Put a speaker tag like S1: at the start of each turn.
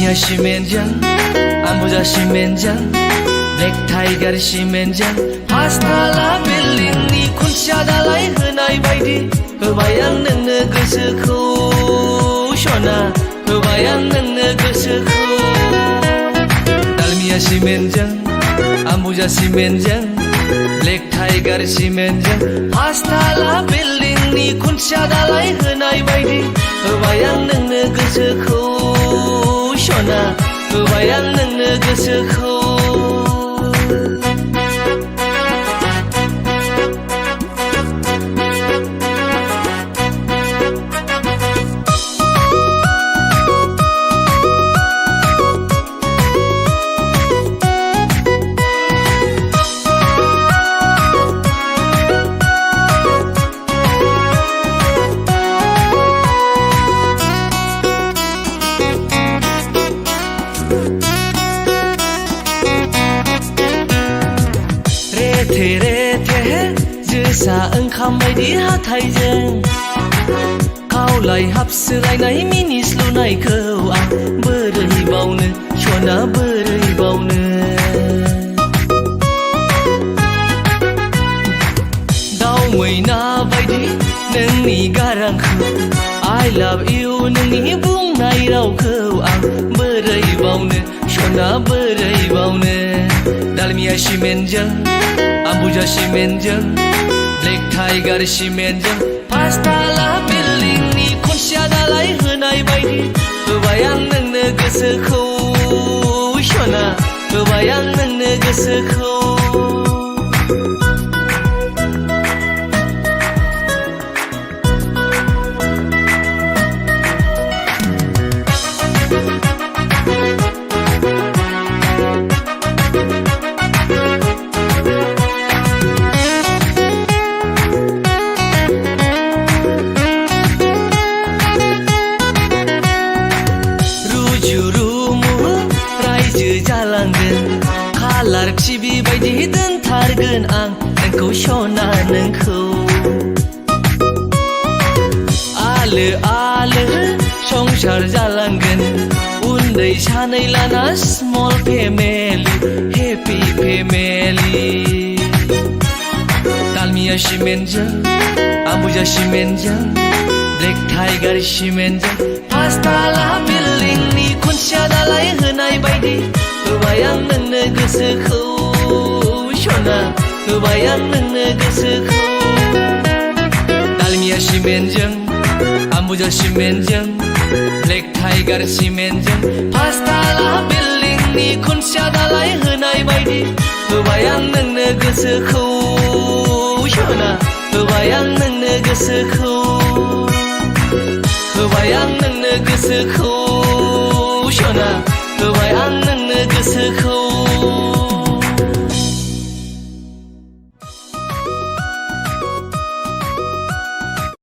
S1: 달미야 시멘장 암부자 시멘장 블랙타이거 시멘장 파스타라 빌링니 콘샤달라이 흔하이 바이디 होबायां नोंनो गोसोखौ सना होबायां नोंनो गोसोखौ 달미야 시멘장 암부자 시멘장 블랙타이거 시멘장 파스타라 빌링니 콘샤달라이 흔하이 바이디 होबायां नोंनो गोसोखौ सना होबायां नोंनो गोसोखौ जोसा ओंखाम बायदि हाथायजों खावलाय हाबसोलायनाय मिनिस्लुनायखौ आं बोरै बावनो सना बोरै बावनो दाउ मैना बायदि नोंनि गारांखौ I love you नोंनि बुंनाय रावखौ आं बोरै बावनो सना बोरै बावनो 달미야 시멘장 암부자 시멘장 블랙타이거 시멘장 파스타라 빌링니 콘샤달라이 흔하이 바이디 होबायां नोंनो गोसोखौ सना होबायां नोंनो गोसोखौ खालार टिभि बायदि दोनथारगोन आं नोंखौ सना नोंखौ आलो आलो संसार जालांगोन उन्दै सानै लाना स्मल फेमिलि हेपि फेमिलि 달미야 시멘장 암부자 시멘장 블랙타이거 시멘장 파스타라 빌링니 콘샤달라이 흔하이 바이디 होबायां नोंनो गोसोखौ सना होबायां नोंनो गोसोखौ 달미야 시멘장 암부자 시멘장 블랙타이거 시멘장 파스타라 빌링니 콘샤달라이 흔하이 바이디 होबायां नोंनो गोसोखौ सना होबायां नोंनो गोसोखौ होबायां नोंनो गोसोखौ सना होबायां नोंनो गोसोखौ